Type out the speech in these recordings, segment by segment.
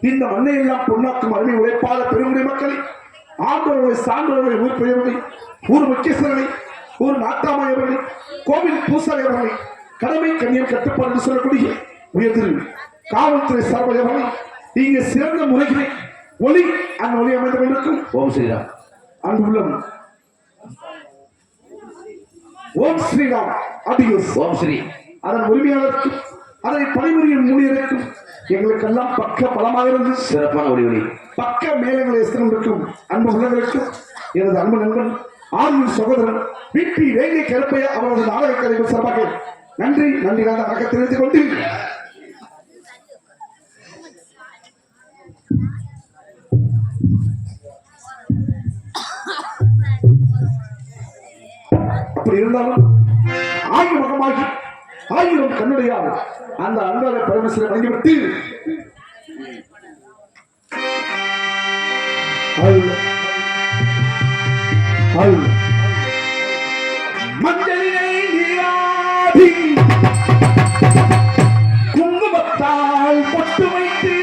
இந்த மண்ணையெல்லாம் பொன்னாக்கும் அருமை உழைப்பாத பெருமுறை மக்களை ஆண்டோர்களை சான்றோர்களை ஊர் பெயர்களை ஊர் முக்கியஸ்தர்களை ஊர் நாட்டாமையவர்களை கோவில் பூசாரி அவர்களை கடமை கண்ணியம் கட்டுப்பாடு என்று சொல்லக்கூடிய உயர்திரு காவல்துறை சார்பவர்களை இங்கு சிறந்த முறைகளை ஒளி அந்த ஒளி அமைந்த இருக்கும் ஓம் ஸ்ரீராம் அன்புள்ளம் ஓம் ஸ்ரீராம் அடியோஸ் ஓம் ஸ்ரீ அதன் உரிமையாளருக்கும் அதனை பணிபுரியும் ஊழியருக்கும் எங்களுக்கெல்லாம் பக்க பலமாக இருந்து சிறப்பான ஒளி பக்க மேலங்களை இருக்கும் அன்பு உள்ளவர்களுக்கும் எனது அன்பு நண்பன் ஆயுள் சகோதரன் பிபி வேங்கை கருப்பையா அவரது நாடக கலைஞர் சார்பாக நன்றி நன்றிகான வணக்கம் தெரிவித்துக் கொண்டு அப்படி இருந்தாலும் ஆயுள் முகமாகி ஆயிரம் கண்ணுடையால் அந்த அன்றாட பரமேஸ்வரர் வழங்கிவிட்டு மஞ்சளினை நீராடி குங்குமத்தால் பொட்டு வைத்து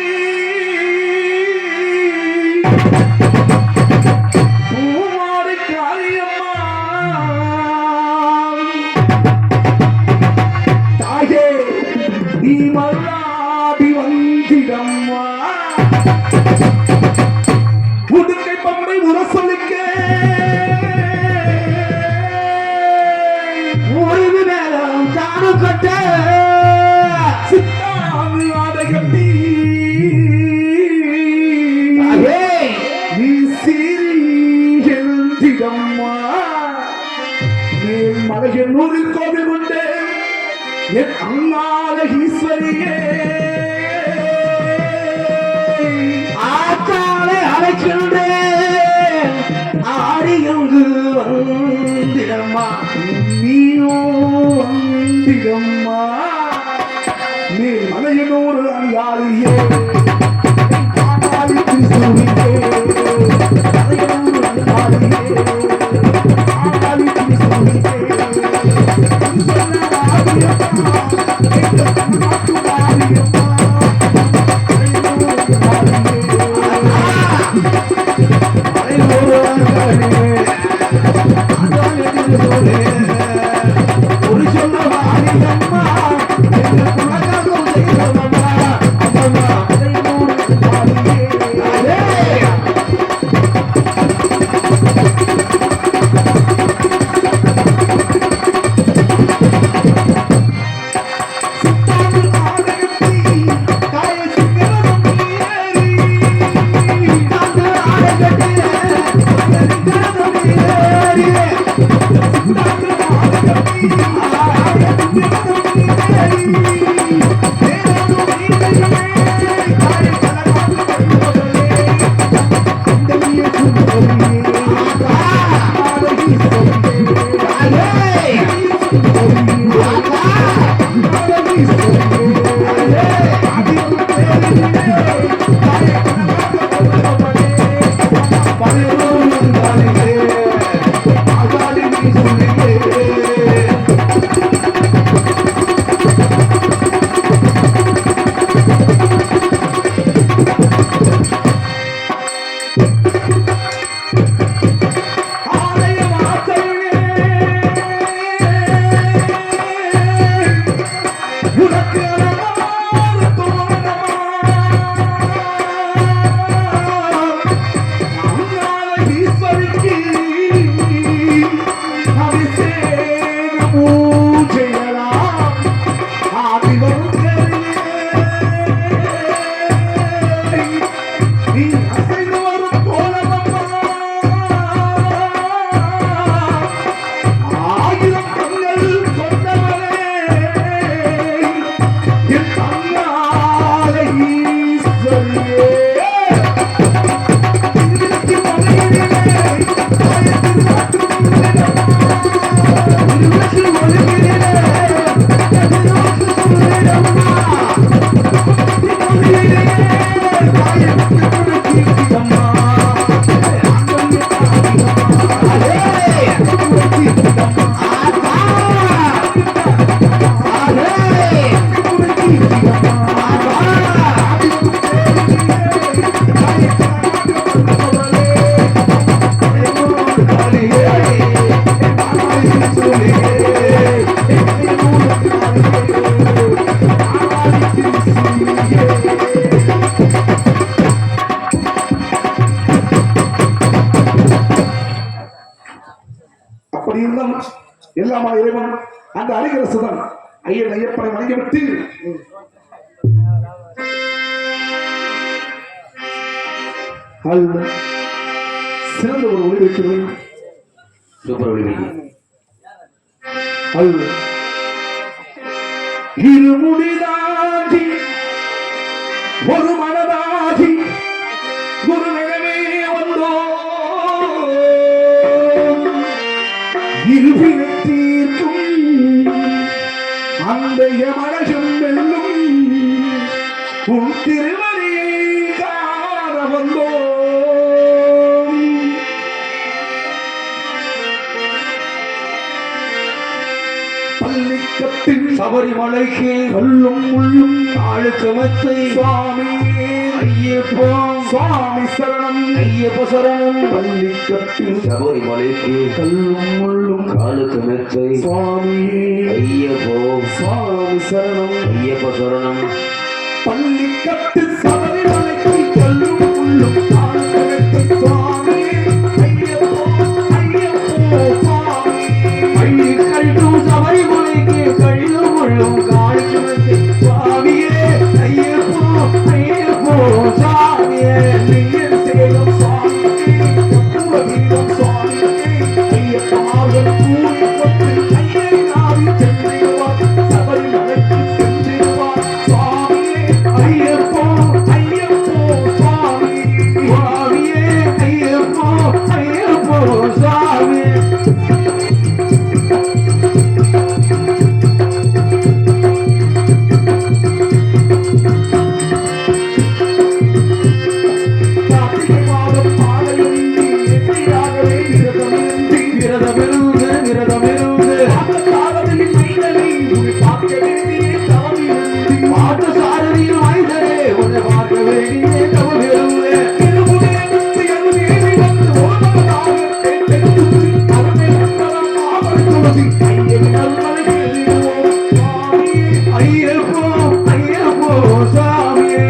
பூமாரி காரியம்மா தாயே நீ மல்லாடி வந்திடம்மா உடுக்கை பம்பை உரசொலிக்க ஒரு நேரம் தானும் கட்ட சித்தாமி ஆடை கட்டி நீ சீரி எழுந்திடம்மா மேல் மலையின் நூறில் கோவில் கொண்டு என் அங்காள ஈஸ்வரியே ஆத்தாளை அழைக்கின்றேன் ஆடியங்கு வந்திடம்மா நீயோ வந்திடம்மா நீ மலையனோடு அங்காளியே Thank you. எல்லாமா இறைவன் அந்த அரிகரசுதான் ஐயன் ஐயப்பனை வணங்கிவிட்டு சிறந்த ஒரு ஒளி வைக்கிறது. சூப்பர் ஒளி இருமுடிதாகி ஒரு மனதாகி குருவிடமே வந்தோ இருவினை தீர்க்கும் அந்த யமனகம் வெல்லும் உன் திருவடியை காண வந்தோ பள்ளிக்கட்டில் சபரிமலைக்கு கல்லும் முள்ளும் ஆளுக்கு மெத்தை சுவாமி ஐயப்போ சுவாமி சரணம் ஐயப்ப சரணம் பள்ளிக்கட்டில் சபரிமலைக்கு கல்லும் முள்ளும் ஆளுக்கு மெத்தை சுவாமி ஐயப்போ சுவாமி சரணம் ஐயப்ப சரணம் பள்ளிக்கட்டில் சபரிமலைக்கு கல்லும் முள்ளும் ஆளுக்கு மெத்தை சுவாமி ஐயப்போ ஐயப்போ சுவாமி பள்ளிக்கட்டும் சபரிமலைக்கு கழிலும் உள்ளும் காலுக்கு மெத்தை சுவாமியே ஐயப்போ ஐயப்போ சாமியே நீர் சேரும் சுவாமி கற்பூரதீபம் சுவாமி ஐயப்பனாக கூடி கொண்டு ஐயனை நாடி சென்றிடுவார் சபரிமலைக்கு சென்றிடுவார் சுவாமியே ஐயப்போ ஐயப்போ சுவாமி சுவாமியே ஐயப்போ ஐயப்போ சாமி கார்த்திகை மாதம் மாலையுந்தி நெற்றியாகவே விரதமிருந்து விரதமிருந்து அந்த காலத்தில் மைதனை உன்னை பார்க்க வேண்டிய தவமிருந்து பாட்டு சாரதியில் வாய்ந்தரே உன்னை பார்க்க வேண்டிய தவமிருந்தே திருமுனையத்து எழுநீரை வந்து ஓமகனாக தென்குத்தி அருமை நந்தனம் ஆவல் துளசி ஐயன் நல்மலை எழுதுவோம் சுவாமி ஐயப்போ ஐயப்போ சாமியே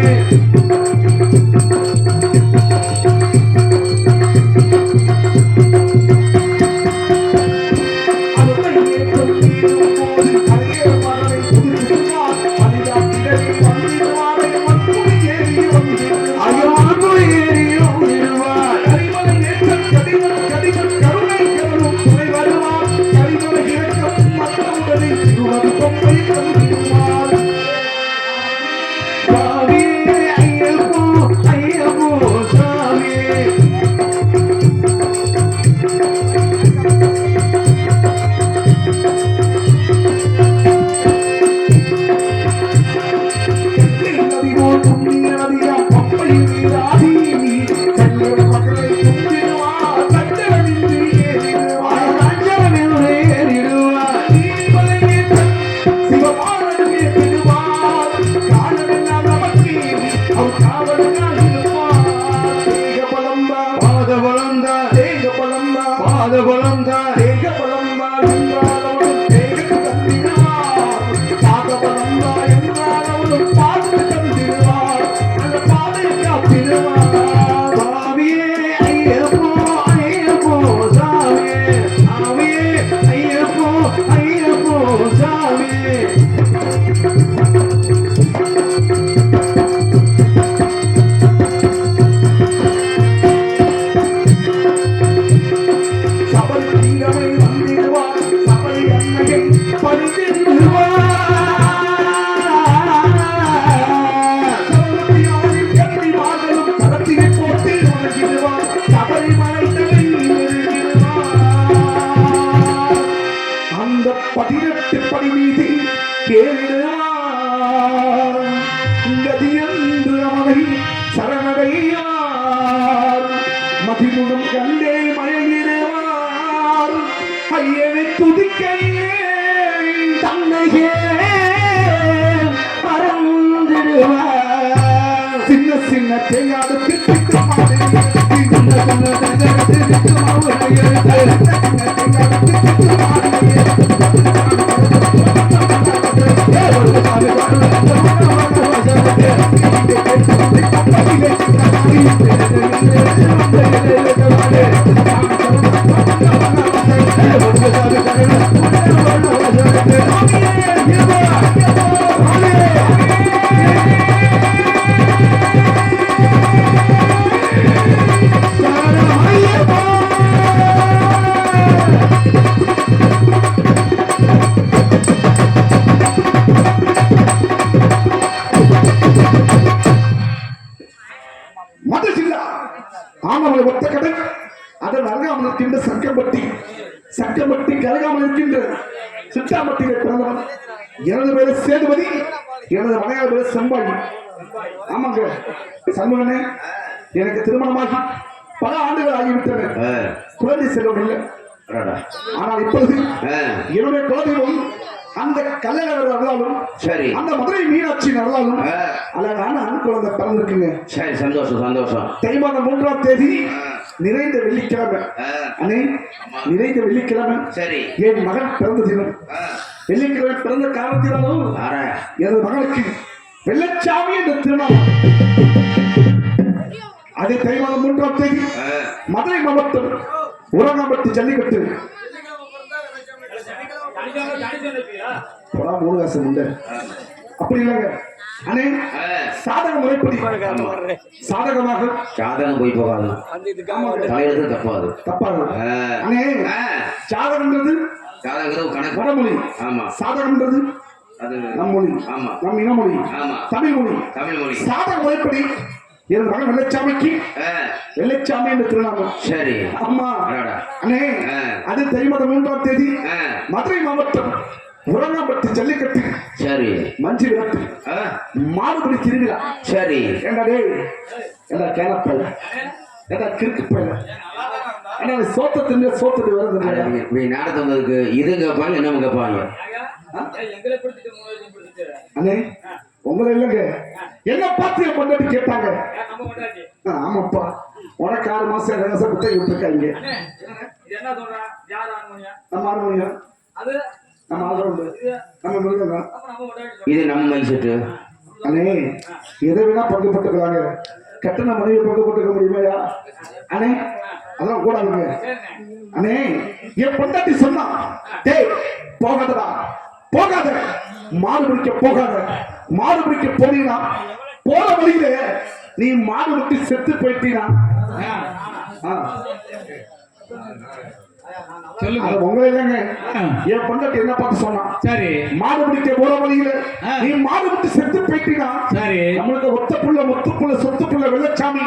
ஐயப்போ ஏறியும் இருவாய் சாமியே ஐயப்போ ஐயப்போ சாமியே அஞ்சலமில்லை ஏறிடுவாய் பாத பலம் தான் ஆனவளை ஒத்த கடை அதன் அருகாமல் இருக்கின்ற சக்கம்பட்டி கருகாமல் இருக்கின்ற சிட்டாம்பட்டியிலே பிறந்தவன். எனது பேரு சேதுபதி, எனது மனையார் பேரு செம்பாடி. ஆமாங்க சண்முகனே, எனக்கு திருமணமாகி பல ஆண்டுகள் ஆகிவிட்டன. குழந்தை செல்வம் இல்லை. ஆனால் இப்பொழுது என்னுடைய குழந்தையும் அந்த கல்யாணம் நடந்தாலும் சரி, அந்த மதுரை மீனாட்சி நடந்தாலும் அழகான ஆண் குழந்தை பிறந்திருக்குங்க. சரி, சந்தோஷம் சந்தோஷம். தை மாதம் 3ஆம் தேதி நிறைந்த வெள்ளிக்கிழமை. அண்ணே, நிறைந்த வெள்ளிக்கிழமை சரி, என் மகன் பிறந்த தினம். வெள்ளிக்கிழமை பிறந்த காரணத்தினாலும் எனது மகனுக்கு வெள்ளச்சாமி என்ற திருநாமம். அதே தை மாதம் 3ஆம் தேதி மதுரை மாவட்டம் உரங்காம்பட்டி ஜல்லிக்கட்டு. மூணு காசம் உண்டு அப்படி இல்லைங்க அண்ணே. சாதக முறைப்படி சாதகமாக சாதகம் போய் போகாது, தப்பாது தப்பாது அண்ணே. சாதகம்ன்றது கணக்கு வடமொழி. ஆமா. சாதகம்ன்றது அது நம் மொழி. ஆமா. நம் இனமொழி. ஆமா. தமிழ் மொழி. தமிழ் மொழி. சாதக முறைப்படி என் மகன் வெள்ளச்சாமிக்கு வெள்ளச்சாமி என்ற திருநாமம். சரி. அம்மா அண்ணே, அது தை மாதம் 3ஆம் தேதி மதுரை மாவட்டம் உரங்காம்பட்டி ஜல்லிக்கட்டு. சரி. மஞ்சள் விரட்டு மாடுபடி திருவிழா. சரி. ஏண்டா டேய், ஏண்டா கேனப்பல, ஏண்டா கிறுக்கு பையல, ஏண்டா சோத்தத்தின் சோத்துட்டு வருது. நீ நாடத்து வந்ததுக்கு இது கேட்பாங்க, என்ன கேட்பாங்க? அண்ணே, உங்களை இல்லைங்க, என்ன பார்த்து கொண்டாடி கேட்டாங்க. ஆமாப்பா, உனக்கு 6 மாசம் ரகச புத்தகை விட்டுருக்காங்க. நம்ம ஆர்மோனியம், நம்ம ஆல்ரவுண்டு, நம்ம மிருகம். இது நம்ம மைண்ட் செட்டு. அண்ணே, எதை வேணா பங்கு போட்டுக்கலாங்க, கட்டண மனைவி பங்கு போட்டுக்க முடியுமையா அண்ணே? அதெல்லாம் கூடாதுங்க அண்ணே. என் பொண்டாட்டி சொன்னா, டேய் போகாதடா, போகாத, மாடு பிடிக்க போகாத, மாடு பிடிக்க போனீங்கன்னா போற வழியில நீ மாடு விட்டு செத்து போயிட்டீங்கன்னா உங்களை இல்லைங்க. என் பொண்டாட்டி என்ன பார்த்து சொன்னா, சரி, மாடு பிடிக்க போற வழியில நீ மாடு விட்டு செத்து போயிட்டீங்கன்னா சரி, நம்மளுக்கு ஒத்த புள்ள மொத்த புள்ள சொத்து புள்ள வெள்ளச்சாமி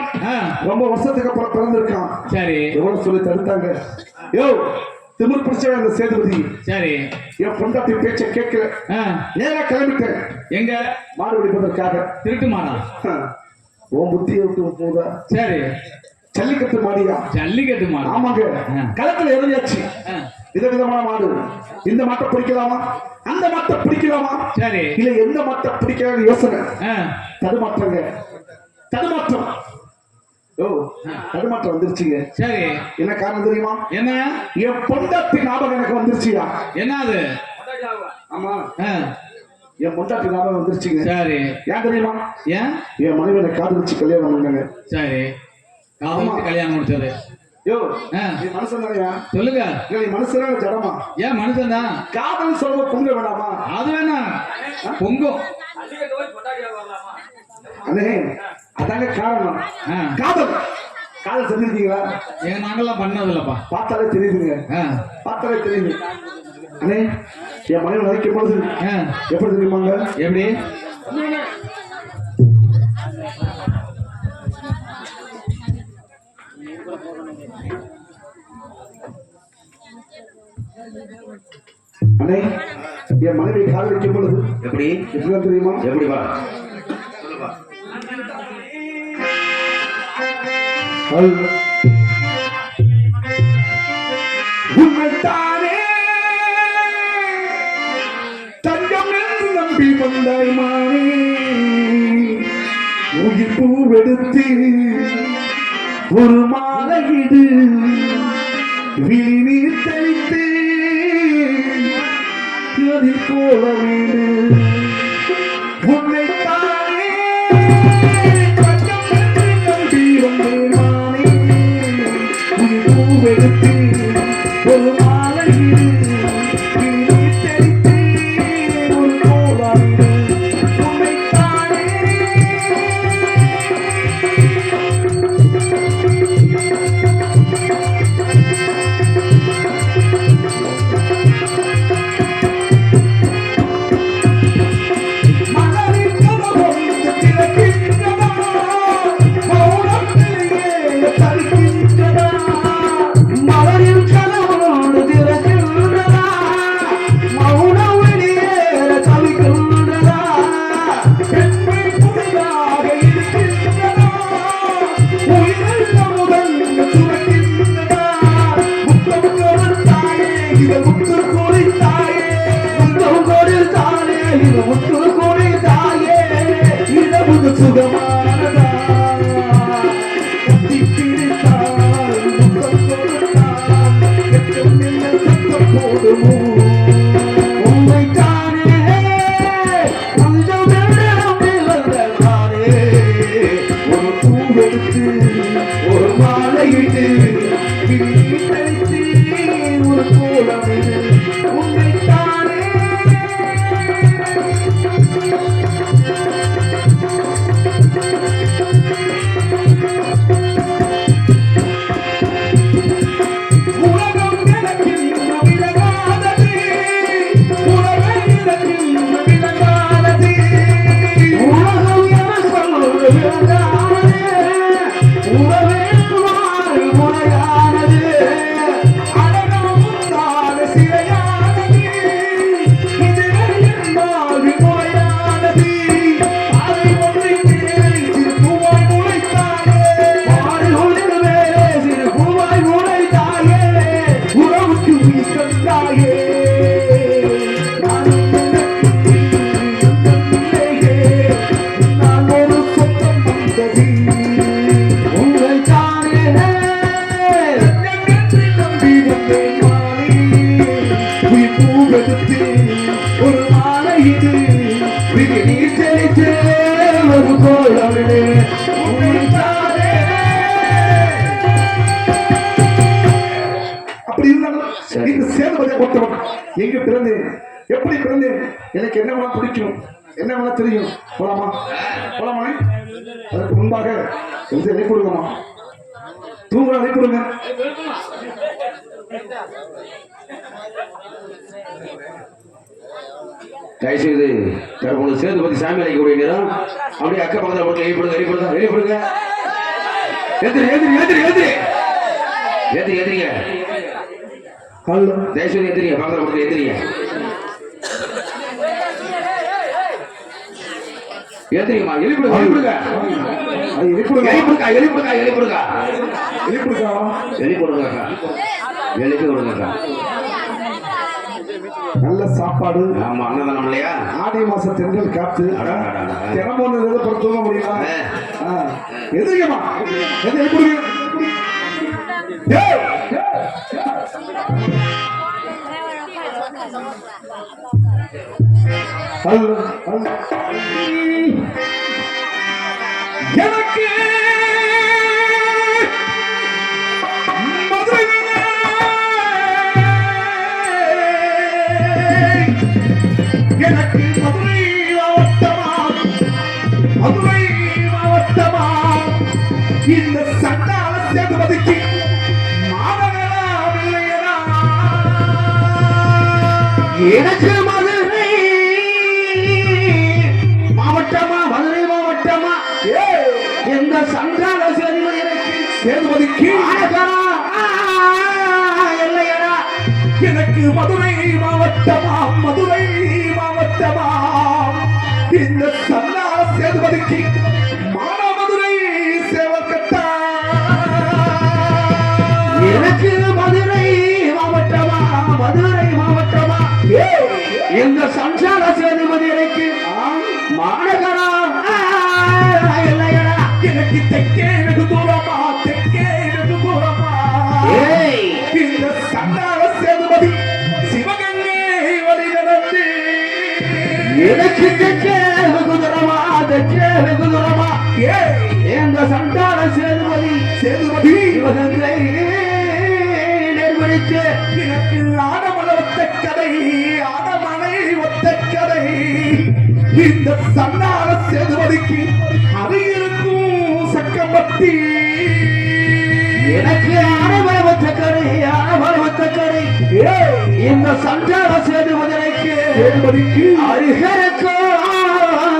ரொம்ப வருஷத்துக்கு அப்புறம் பிறந்திருக்கான். சரி, எவ்வளவு சொல்லி தடுத்தாங்க. யோ திமிர் பிடிச்ச அந்த சேதுபதி. சரி, என் பொண்டாட்டி பேச்ச கேட்கல, நேரா கிளம்பிட்டேன். எங்க மாடு பிடிப்பதற்காக. திருட்டு மாடா? உன் புத்தியை விட்டு போதா? சரி, ஜல்லிக்கட்டு மாடியா? ஜல்லிக்கட்டு மாடு. ஆமாங்க, களத்துல இறங்கியாச்சு. விதவிதமான மாடு. இந்த மாட்டை பிடிக்கலாமா, அந்த மாட்டை பிடிக்கலாமா, சரி, இல்ல எந்த மாட்டை பிடிக்கலாம்னு யோசனை. தடுமாற்றங்க, தடுமாற்றம். ஓ, தடுமாற்றம் வந்துருச்சுங்க. சரி, என்ன காரணம் தெரியுமா? என்ன? என் பொண்டாட்டி ஞாபகம் எனக்கு வந்துருச்சியா? என்னது? ஆமா, என் பொண்டாட்டி ஞாபகம் வந்துருச்சுங்க. சரி, ஏன் தெரியுமா? ஏன்? என் மனைவியை காதலிச்சு கல்யாணம் பண்ணாங்க. சரி, கல்யாணம் முடிச்சது. யோ, நீ மனுஷன் தானயா? சொல்லுங்க. நீ மனுஷனா ஜடமா? ஏன் மனுஷன் தான். காதல் சொல்ல பொங்க வேணாமா? அது வேணா பொங்கும் அண்ணே, அதாங்க காரணம். காதல் காதல் செஞ்சிருக்கீங்களா? ஏன் நாங்கெல்லாம் பண்ணது இல்லப்பா. பார்த்தாலே தெரியுதுங்க, பார்த்தாலே தெரியுது அண்ணே. என் மனைவி நினைக்கும் பொழுது எப்படி தெரியுமாங்க? எப்படி? அண்ணே, என் மனைவி காதலிக்கும் பொழுது எப்படி எப்படிதான் தெரியுமா? எப்படிப்பா? உண்மைத்தானே தங்கம் என்று நம்பி வந்தாய் மானே, உயிர் பூவெடுத்து ஒரு மாலையிடு விழிநீர் தெளித்து அதில் போல வீடு உன்னைத்தானே கண்ணம் என்று நம்பி வந்தேன் நானே உன் பூவெடுத்து ஒரு மாலையில் விழிநீர் தெளித்து ஒரு போல வீடு உன்னைத்தானே ஒரு மாலையிட்டு ஒரு கோலம் உன்னைத்தானே உலகம் எனக்கு விலகாதது உலகம் எனக்கு விலகாதது உலகம் என சொல்வது விலகாதது உறவே முறையானது அழகான சிறையானது இது என்பாது முறையானது அதை ஒன்றை சிறு பூவாய் முளைத்தாயே பாடுகளில் மேலே சிறு பூவாய் முளைத்தாயே உறவுக்கு உயிர் தந்தாயே நான் ஒரு சொந்தம் வந்தது ஒரு மாலையிடு நீர் தெளித்து ஒரு கோலமிடு அப்படி இருந்தாலும் இந்த சேதுபதியை பொறுத்தவன் எங்க பிறந்தேன் எப்படி பிறந்தேன் எனக்கு என்ன வேணா பிடிக்கும் என்ன வேணா தெரியும் போலாமா போலாமா அதற்கு முன்பாக கொஞ்சம் இலை கொடுங்கம்மா தூங்குற இலை கொடுங்க தயவுசெய்து உங்களுக்கு சேதுபதி சாமி அழைக்கக்கூடிய நேரம் அப்படியே அக்க பக்கத்தில் போட்டு எழுப்பிடுங்க ஏத்துறீங்க தயவுசெய்து ஏத்துறீங்க பக்கத்தில் போட்டு ஏத்துறீங்க ஏத்துறீங்கம்மா எழுப்பிடுங்க நல்ல சாப்பாடு ஆமா அன்னதானம் இல்லையா ஆடி மாச தென்றல் காத்து தினமும் தூங்க முடியுமா எதுங்கம்மா எது எப்படி எனக்கு எனக்கு மதுரை மாவட்டமா இந்த சண்டால சேதுபதிக்கு மாநகரம் இல்லையா எனக்கு மதுரை மாவட்டமா இந்த சண்டால சேதுபதிக்கு இல்லையா எனக்கு மதுரை மாவட்டமா இந்த சன்னால சேதுபதிக்கு மானாமதுரை சேவக்கத்தா எனக்கு மதுரை மாவட்டமா இந்த சஞ்சார சேதுபதிக்கு மாநகரா இல்லையா எனக்கு தெற்கே வெகு தூரமா இந்த சந்தான சேதுபதி சிவகங்கை வழி நடந்து எனக்கு வெகுதுரமா வெகுதுரமா எங்க சண்டான சேதுபதி சேதுபதி சிவகங்கை நிர்வகித்து எனக்கு ஆடமலை ஒத்த கதை ஆடமலை ஒத்த கதை இந்த சந்தான சேதுபதிக்கு அது இருக்கும் சக்கம்பத்தி எனக்கு ஆனவரவற்ற கடை இந்த சண்டான சேதுபதிக்கு அருகருக்கு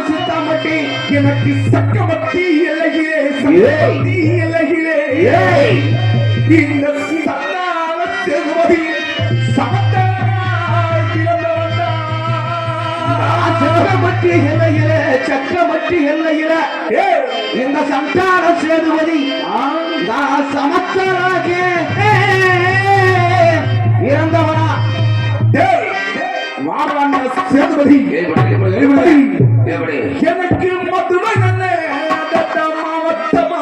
சித்தாம்பட்டி எனக்கு சக்கமத்தி எல்லையிலே சக்கமத்தி எல்லையிலே இந்த சந்தான சேதுபதி சமத்தாய் பிறந்தவன்தான். சக்கமட்டி எல்லையில இந்த சண்டான சேதுபதி நான் சமத்தராக இறந்தவனா டேய், வாடாண்ணா சேதுபதி எப்படி எனக்கு மதுரை நல்ல மாவட்டமா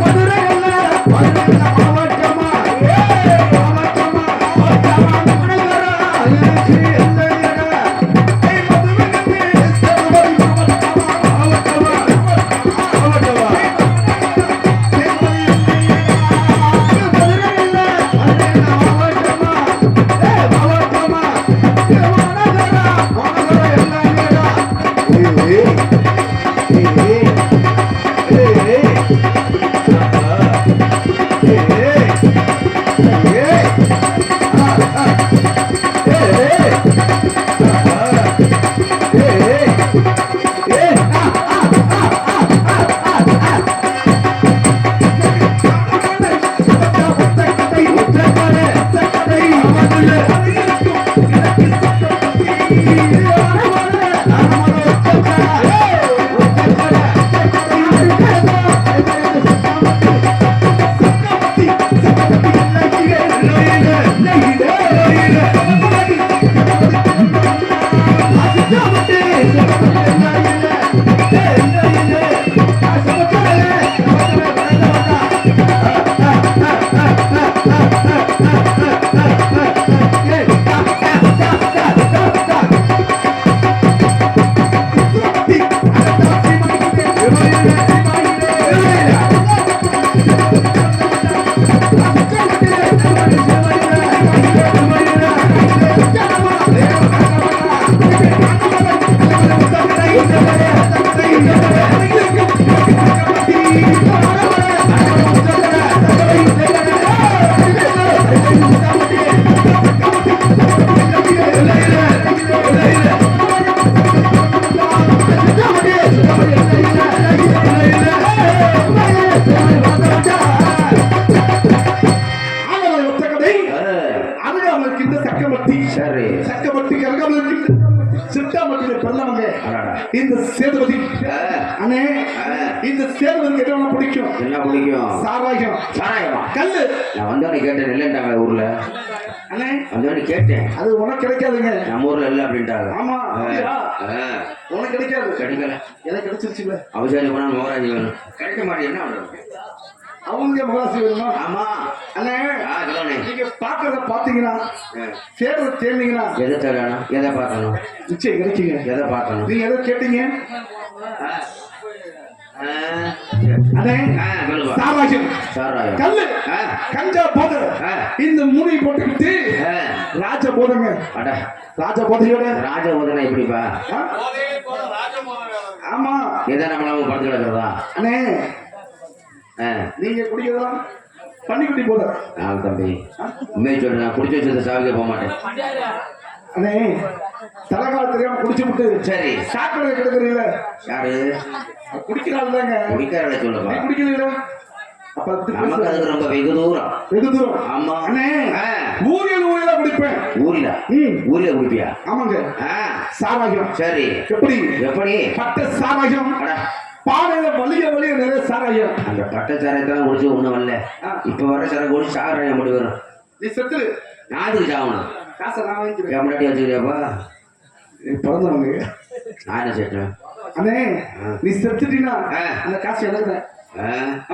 மதுரை அல்ல மாவட்டமா இந்த சேதுபதி அண்ணே இந்த சேதுபதி என்ன பிடிக்கும்? என்ன பிடிக்கும்? சாராயம். சாராயமா? கல்லு. நான் வந்தவனே கேட்டேன் இல்லைன்ட்டாங்க ஊர்ல. அண்ணே வந்தவனே கேட்டேன், அது உனக்கு கிடைக்காதுங்க. நம்ம ஊர்ல இல்ல அப்படின்ட்டாங்க. ஆமா உனக்கு கிடைக்காது. கிடைக்கல. எனக்கு கிடைச்சிருச்சுல. அவசாரி போனா மோராஜி வேணும். கிடைக்க மாட்டேன், என்ன பண்றது? அவங்க மகாசி வேணுமா? ஆமா அண்ணே கிலோனே நீங்க பாக்குறத பாத்தீங்கன்னா சேரத தேர்ந்தீங்கன்னா எதை தேடணும், எதை பார்க்கணும், நிச்சயம் கிடைக்குங்க. எதை பார்க்கணும்? நீங்க எதை கேட்டீங்க? அண்ணே சாராயம், சாராயம், கல்லு, கஞ்சா போதை, இந்த மூணை போட்டுக்கிட்டு ராஜ போதைங்க. அட ராஜ போதையோட ராஜ போதனை எப்படிப்பா? ஆமா எதை நம்மளாம படுத்து கிடக்கிறதா? அண்ணே நீங்க குடிக்கிறதெல்லாம் பன்னிக்குட்டி போதை. நான் தம்பி உண்மையை சொல்றேன், நான் குடிச்சு வச்சிருந்த சாவிக்கே போக மாட்டேன். அண்ணே தலைகால தெரியாம குடிச்சு விட்டு சரி சாக்கடை கிடக்குறீங்கள, யாரு குடிக்கிறாள் தாங்க. குடிக்காரல சொல்லுப்பா. குடிக்கிறீங்களா? அப்ப நமக்கு அதுக்கு ரொம்ப வெகு தூரம். வெகு தூரம். ஆமா அண்ணே ஊரில் குடிப்பேன். ஊரில ஊர்ல குடிப்பியா? ஆமாங்க. சாராயம். சரி எப்படி எப்படி? பட்ட சாராயம், பானையில வலிய நிறைய சாராயம். அந்த பட்ட சாராயத்தான் குடிச்சு ஒண்ணு வரல. இப்ப வர சாரம் குடிச்சு சாராயம் முடி வரும். நீ செத்து நான் அதுக்கு சாகணும். காசை நான் வாங்கிக்கிறேன். முன்னாடி வச்சுக்கிறியாப்பா? நீ பிறந்தவங்க நான் என்ன சேர்த்தேன்? அண்ணே நீ செத்துட்டீனா ஆ. அந்த காசு எனக்கு தான்.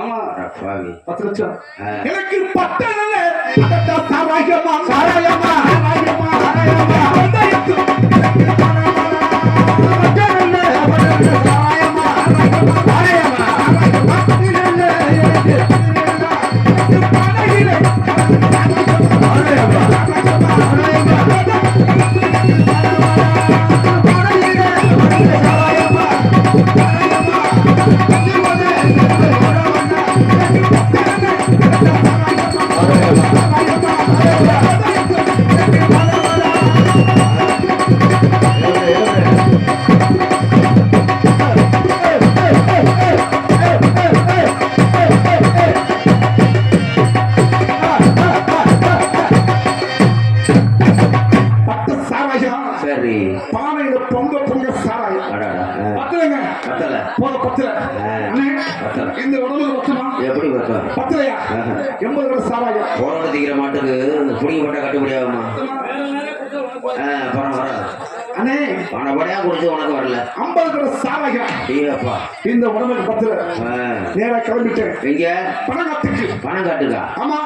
ஆமா பாவி 10 லட்சம் ஆ. எனக்கு 10 நல்ல அதட்ட சாராயமா சாராயமா சாராயமா சாராயமா அதயத்து சரி பானையில பொங்க பொங்க சாராயம் அடாடா பத்துலங்க பத்தல போத பத்துல அண்ணே பத்தல இந்த உடம்புக்கு பத்துமா எப்படி பத்தம் பத்துலையா 80 கிலோ சாராயம் போராட தீக்கிற மாட்டுக்கு புடிங்க போட்டா கட்டுப்படி ஆகுமா பணம் வராது அண்ணே பணப்படியா குடிச்சு உனக்கு வரல 50 கிலோ சாராயம் ஐயப்பா இந்த உடம்புக்கு பத்துல நேரா கிளம்பிட்டேன் எங்க பணங்காட்டுக்கு பணம் காட்டுக்கா ஆமா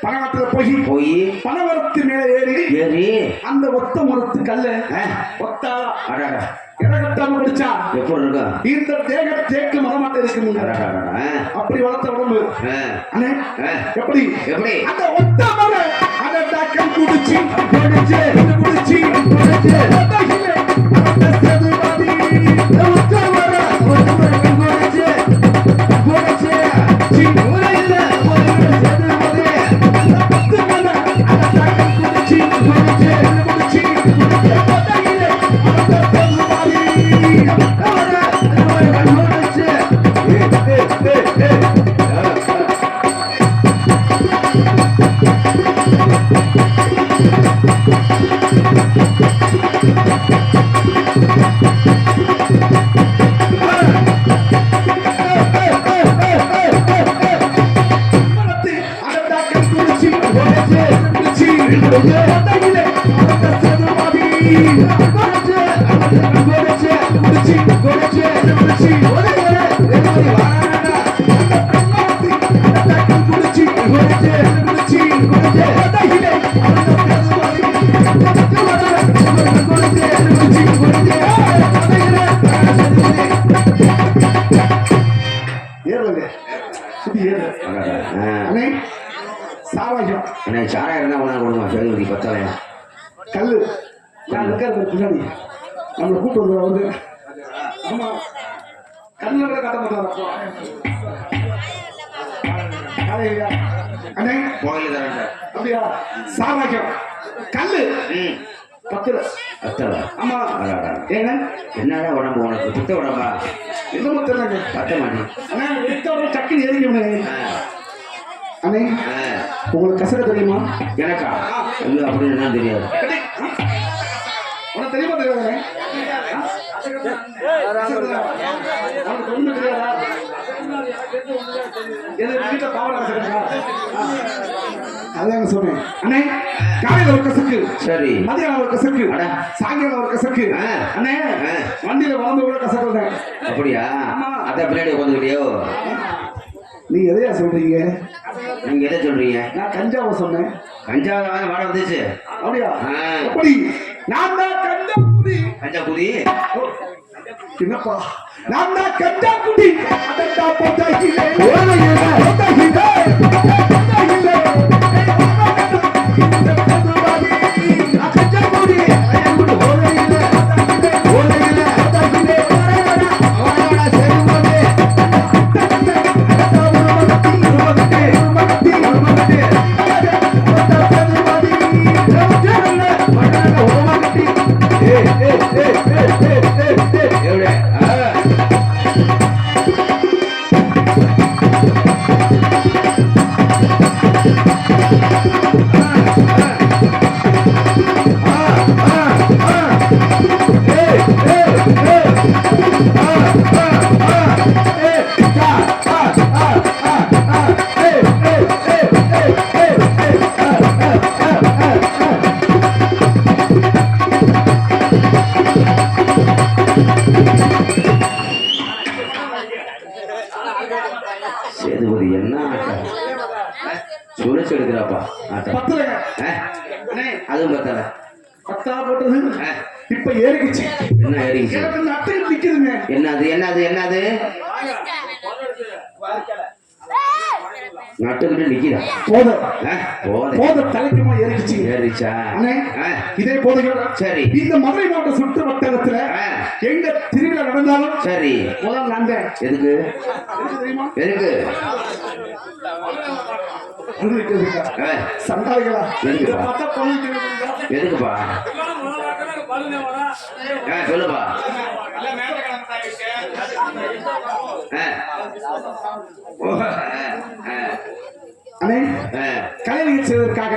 பணங்காட்டுல போய் போய் பணமரத்து மேல ஏறி ஏறி அந்த ஒத்த மரத்து கல்ல ஒத்தா அடாடா இடகட்டாம படிச்சா எப்படி இருக்கா இந்த தேக தேக்கு மரமாட்ட இருக்குங்க அடாடா அப்படி வளர்த்த உடம்பு அண்ணே எப்படி எப்படி அந்த ஒத்த மரம் அதை தாக்கம் குடிச்சு குடிச்சு குடிச்சு குடிச்சு சாராயம் சாராயம் இருந்தா உனக்கு கொடுங்க சரி பத்தலையா கல்லு நான் இருக்கிறது பின்னாடி நம்மளை கூட்டு வந்து ஆமா கண்ணு காட்ட மாட்டாரப்போ அண்ணே கோயில் தரேன் அப்படியா சாராயம் கல்லு 10 பத்தல ஆமா ஏங்க என்னடா உடம்பு உனக்கு புத்த உடம்பா இன்னமும் தெரியலங்க பத்த மாட்டேன் அண்ணா எடுத்த சக்கி ஏறிக்கணும் அண்ணே உங்களுக்கு கசக்க தெரியுமா எனக்கா ஐயோ அப்படின்னு என்ன தெரியாது உனக்கு தெரியுமா தெரியாதானே உனக்கு ஒண்ணு தெரியாதா வீட்டை பாவனை கசக்கா அதாங்க சொன்னேன் அண்ணே காலையில ஒரு கசக்கு சரி மதியானம் ஒரு கசக்கு சாயங்காலம் ஒரு கசக்கு அண்ணே வண்டியில வளர்ந்து கூட கசக்குறேன் அப்படியா அதான் பின்னாடி உட்காந்துக்கிட்டியோ நீ எதையா சொல்றீங்க நீங்க எதை சொல்றீங்க நான் கஞ்சாவை சொன்னேன் கஞ்சாவை வாட வந்துச்சு அப்படியா எப்படி நான் தான் கஞ்சா குடி கஞ்சா குடி என்னப்பா நான் தான் கஞ்சா குடி அதட்டா போட்டாயிலே ஓலையிலே போட்டாயிலே போட்டாயிலே கஞ்சா குடி ஓலையிலே ஓலையிலே போட்டாயிலே ஓலையிலே சேரும்போது அதுவும் பத்தல. பத்தா போட்டது இப்ப ஏறிக்குச்சு. என்ன ஏறிச்சு? எனக்கு இந்த அட்டை நிக்குதுங்க. என்னது என்னது என்னது நட்டுக்கிட்டு நிக்கிறா. போதும் போதும் போதும் தலைக்குமா ஏறிக்குச்சு. ஏறிச்சா? அண்ணே, இதே போதையோட சரி. இந்த மதுரை மாவட்ட சுற்று வட்டாரத்துல எங்க திருவிழா நடந்தாலும் சரி. முதல் நாங்க எதுக்கு தெரியுமா? எதுக்கு சண்டாளிகளா எதுக்குப்பா எதுக்குப்பா சொல்லுப்பா. அண்ணே, கலை நிகழ்ச்சியதற்காக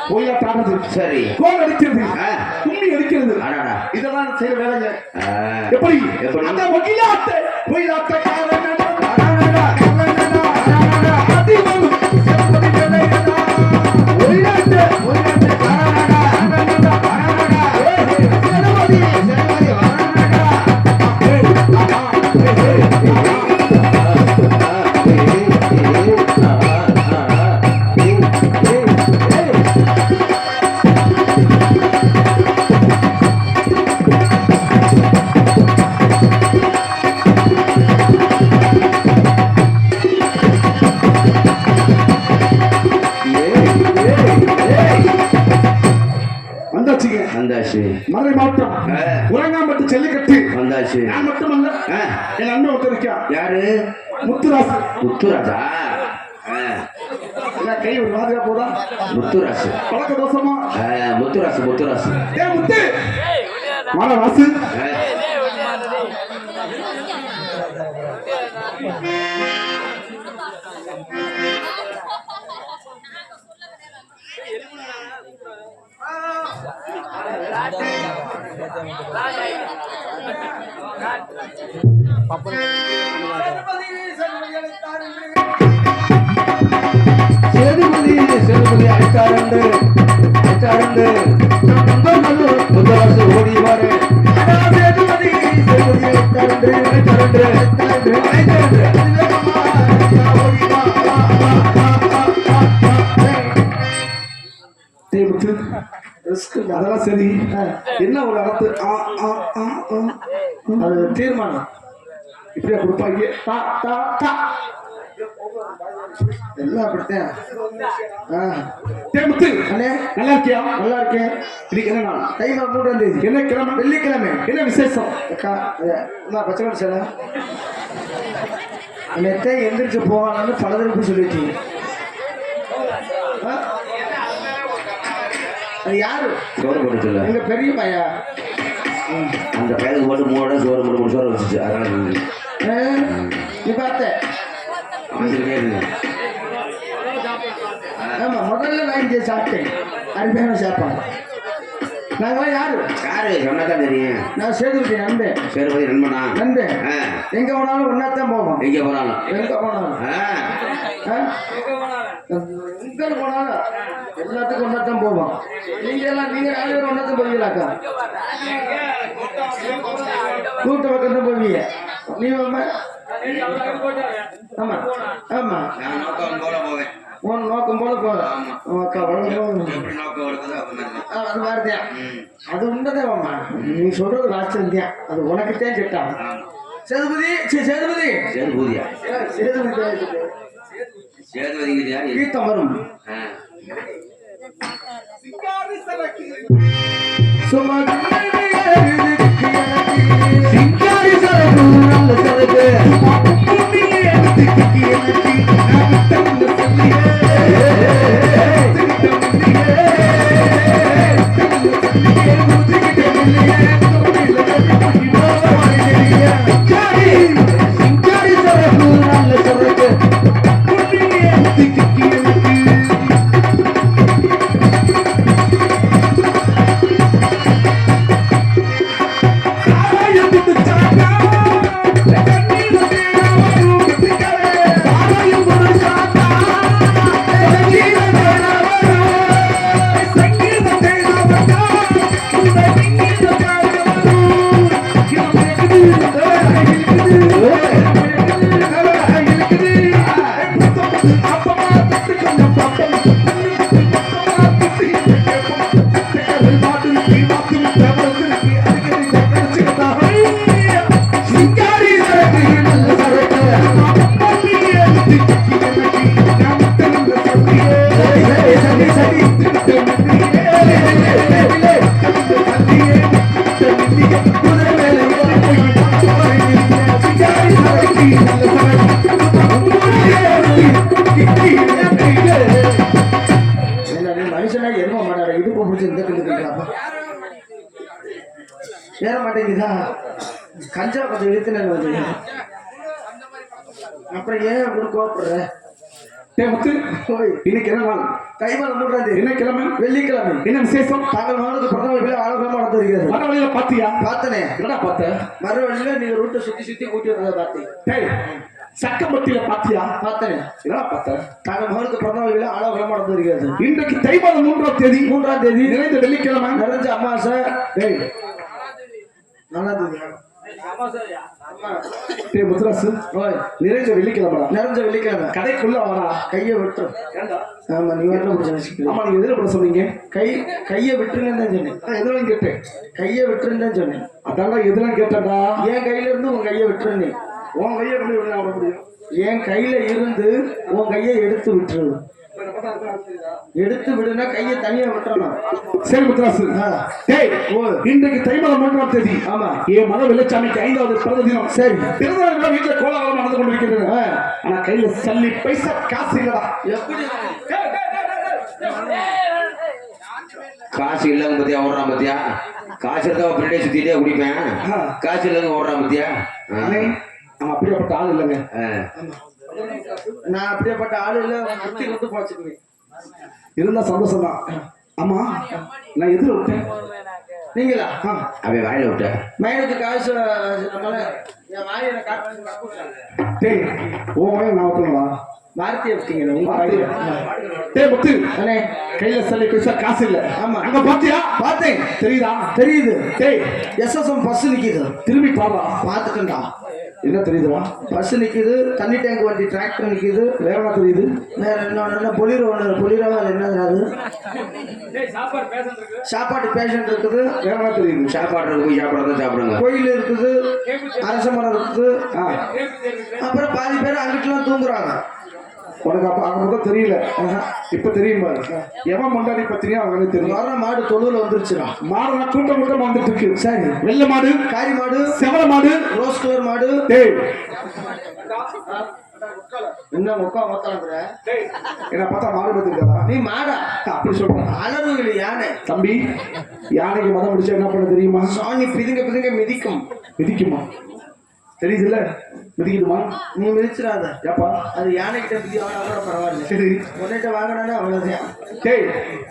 கோயிலாட்ட ஆடுறது, சரி, கோல் அடிக்கிறது, கும்மி அடிக்கிறது, இதெல்லாம் செய்யற வேலைங்க. எப்படி எப்படி அந்த கோயிலாட்ட வந்தாச்சு. மதுரை மாவட்டம் உரங்காம்பட்டு ஜல்லிக்கட்டு வந்தாச்சு. நான் மட்டுமல்ல, என் அண்ணன் ஒருத்தர் இருக்கா. யாரு? முத்துராசு. முத்துராஜா? கை ஒரு மாதிரியா போதா? முத்துராசு பழக்க தோசமா? முத்துராசு முத்துராசு. ஏ முத்து மாற ராசு. சேதுபதி சேதுபதி அழைத்தாரண்டு அழைத்தாரண்டு முத்தரசு ஓடிவாரு. சேதுபதி சேதுபதி அழைத்தாரண்டு அழைத்தாரண்டு அழைத்தாரண்டு அழைத்தாரண்டு அதெல்லாம் சரி. என்ன ஒரு அளத்து அது தீர்மானம் இப்படியா கொடுப்பாங்க. எல்லாம் அப்படித்தான். முத்து அண்ணே, நல்லா இருக்கியா? நல்லா இருக்கேன். இன்னைக்கு என்ன நாள்? தை 3ஆம் தேதி. என்ன கிழமை? வெள்ளிக்கிழமை. என்ன விசேஷம்? பச்சை சார் நேற்று எந்திரிச்சு போவாங்கன்னு பல தடவை சொல்லிட்டீங்க. அது யாரு? சோறு போட்டுல எங்க பெரிய பையா. அந்த பையனுக்கு மட்டும் 3 சோறு மட்டும் 3 சோறு வச்சுச்சு. அதனால நீ பார்த்த ஆமா, முதல்ல நான் இங்கே சாப்பிட்டேன். அருமையான சாப்பாடு. நாங்களாம் யாரு? யாரு சொன்னாதான் தெரியும். நான் சேதுபதி நண்பன். சேதுபதி நண்பனா? நண்பன். எங்க போனாலும் ஒன்னாத்தான் போவோம். எங்க போனாலும் எங்க போனாலும் எங்க போனாலும் எல்லாத்துக்கும் ஒன்னாத்தான் போவோம். நீங்க 4 பேரும் ஒன்னாத்தான் போவீங்களாக்கா? கூட்ட பக்கம் தான் போவீங்க. நீ ஆமா ஆமா உன் நோக்கம் போல போதும். அது மாதிரிதான். அது உண்மைதான். நீ சொல்றது ராஷ்டிரம். அது உனக்குத்தான் கேட்டான். சேதுபதி சேதுபதி சேதுபதியா? சேதுபதி கீர்த்தம் வரும். சிங்காரி சரக்கு நல்ல சரக்கு நீ மாத்து தேவருக்கு அடிக்கடி தக்கச்சுக்கடா சிங்காரி சரக்கு நல்ல சரக்கு சரி சரி மனுஷனா எரும மாட்டாட இடுப்பு பிடிச்சி இந்த கிட்ட ஏற மாட்டேங்குதா கஞ்சா கொஞ்சம் இழுத்துனேன் அப்புறம் ஏன் அப்படி கோப்படுற முத்து இன்னைக்கு என்ன நாள் கைமால 3ஆம் தேதி என்ன கிழமை வெள்ளிக்கிழமை என்ன விசேஷம் தாங்கள் மாதத்துக்கு பிறந்த வழியில ஆழமா நடந்து வருகிறது வர வழியில பாத்தியா பார்த்தனே என்னடா பார்த்த மறு வழியில நீங்க ரூட்டை சுத்தி சுத்தி கூட்டி வந்ததை பார்த்தேன் டேய் சக்கம்பட்டியில பாத்தியா பார்த்தனே என்னடா பார்த்த தாங்கள் மகளுக்கு பிறந்த வழியில ஆழமா நடந்து வருகிறது இன்றைக்கு தை மாதம் 3ஆம் தேதி 3ஆம் தேதி நிறைந்த வெள்ளிக்கிழமை நிறைஞ்ச அமாவாசை டேய் 4ஆம் தேதி டேய் முத்துராசு ஓய் நிறைந்த வெள்ளிக்கிழமை நிறைஞ்ச வெள்ளிக்கிழமை கதைக்குள்ள வாடா கையை விட்டுரும் ஏண்டா ஆமா நீ வரல பிடிச்ச வச்சுக்கலாம் ஆமா நீங்க எதிர பண்ண சொன்னீங்க கையை விட்டுருங்கன்னு தான் சொன்னேன் நான் எதிரெல்லாம் கேட்டேன் கையை விட்டுருன்னு தான் சொன்னேன் அதான்டா எதிரெல்லாம் கேட்டேன்டா என் கையில இருந்து உன் கையை விட்டுருன்னு உன் கையை கொண்டு விட அவட முடியும் என் கையில இருந்து உன் கையை எடுத்து விட்டுரு எடுத்து விடுனா கையை தனியா விட்டுறணும் சரி முத்துராசு டேய் இன்றைக்கு தை மாதம் 3ஆம் தேதி ஆமா என் மத வெள்ளச்சாமிக்கு 5வது பிறந்த தினம் சரி பிறந்த நாள் வீட்டுல கோலாகலம் நடந்து கொண்டிருக்கின்றன ஆனா கையில சல்லி பைசா காசு இல்லடா எப்படி காசு இல்லைங்க பத்தியா ஓடுறான் பத்தியா காசு இருந்தா பின்னாடியே சுத்திட்டே குடிப்பேன் காசு இல்லைங்க ஓடுறான் பத்தியா நம்ம அப்படியேப்பட்ட ஆள் இல்லைங்க நான் அப்படியேப்பட்ட ஆளு இல்ல முத்தி கொண்டு போச்சுக்குவேன் இருந்தா சந்தோஷம் தான் ஆமா நான் எதிர விட்டேன் நீங்களா அவன் வாயில விட்ட மயனுக்கு காசு நம்மள என் வாயில காட்டு டேய் ஓ நான் விட்டுங்களா வார்த்தையை விட்டீங்க உங்க வாயில டேய் முத்து அண்ணே கையில சல்லி பைசா காசு இல்ல ஆமா அங்க பாத்தியா பார்த்தேன் தெரியுதா தெரியுது டேய் எஸ்எஸ்எம் பஸ் நிக்குது திரும்பி பாருடா பார்த்துட்டேன்டா என்ன தெரியுதுடா பஸ் நிக்குது தண்ணி டேங்க் வண்டி டிராக்டர் நிக்குது வேற என்ன தெரியுது வேற என்ன பொலிரோ ஒன்று பொலிரோவா அது என்னது அது சாப்பாட்டு பேஷண்ட் இருக்குது வேற என்ன தெரியுது சாப்பாடு போய் சாப்பிடாதான் சாப்பிடுங்க கோயில் இருக்குது அரச மரம் இருக்குது அப்புறம் பாதி பேர் அங்கிட்டுலாம் தூங்குறாங்க உனக்கு அப்ப அங்க மட்டும் தெரியல இப்ப தெரியும் பாரு எவன் மண்டாடி பத்திரியா அவனே தெரியும் வர்ற மாடு தொழுவுல வந்துருச்சுடா மாடு கூட்டம் கூட்டம் வந்துட்டு இருக்கு சரி வெள்ளை மாடு காரி மாடு செவல மாடு ரோஸ் கலர் மாடு டேய் என்ன முக்கா மொத்தம் என்ன பார்த்தா மாடு பத்திருக்கா நீ மாடா அப்படி சொல்றேன் அலறுகள் யானை தம்பி யானைக்கு மதம் முடிச்சா என்ன பண்ண தெரியுமா சாணி பிதுங்க பிதுங்க மிதிக்கும் மிதிக்குமா தெரியுதுல்ல மிதிக்குமா நீ மிதிச்சிடாத ஏப்பா அது யானைகிட்ட மிதி வாங்கினா பரவாயில்ல சரி உன்னிட்ட வாங்கினா அவ்வளவுதான் டேய்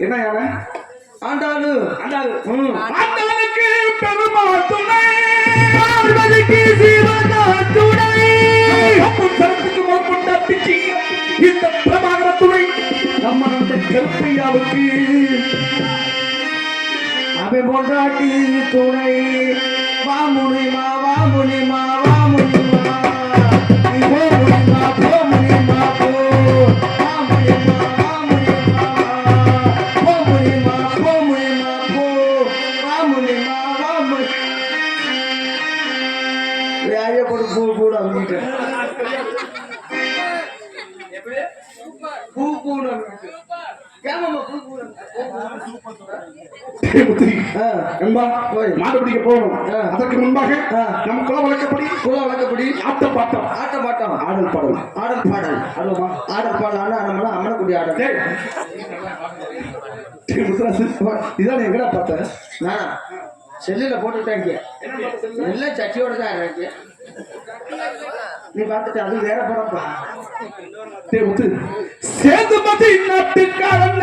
என்ன யானை ஆண்டாளு ஆண்டாளு ஆண்டாளுக்கு பெருமாள் துணை பார்வதிக்கு சிவன் துணை அப்பும் சரத்துக்கு முற்பட்ட பிச்சி இந்த பிரபாகர துணை நம்ம அந்த கருப்பையாவுக்கு அவன் பொண்டாட்டி துணை வாமுனிமா வாமுனிமா வாமுனிமா நீ போமுனிமா போமுனிமா போ வாமுனிமா வாமுனிமா போமுனிமா போமுனிமா போ வாமுனிமா வாமுனி வேலையை போட்டு பூ கூட அவங்கிட்ட பூ கூட ஏமாமா பூ கூட மாடு பிடிக்க போகணும் அதற்கு முன்பாக நம்ம குல வழக்கப்படி ஆட்டம் பாட்டம் ஆடல் பாடல் ஆடுமா ஆடல் பாடல் நம்மளாம் அம்மனக்குடி ஆடல் முத்துராசு இதான் எங்கடா பார்த்த நானா செல்லுல போட்டுட்டாங்க எல்லாம் சட்டியோட தான் இருக்கு நீ பார்த்துட்டு அது வேற படப்பா முத்து சேதுபதி நாட்டுக்காரன்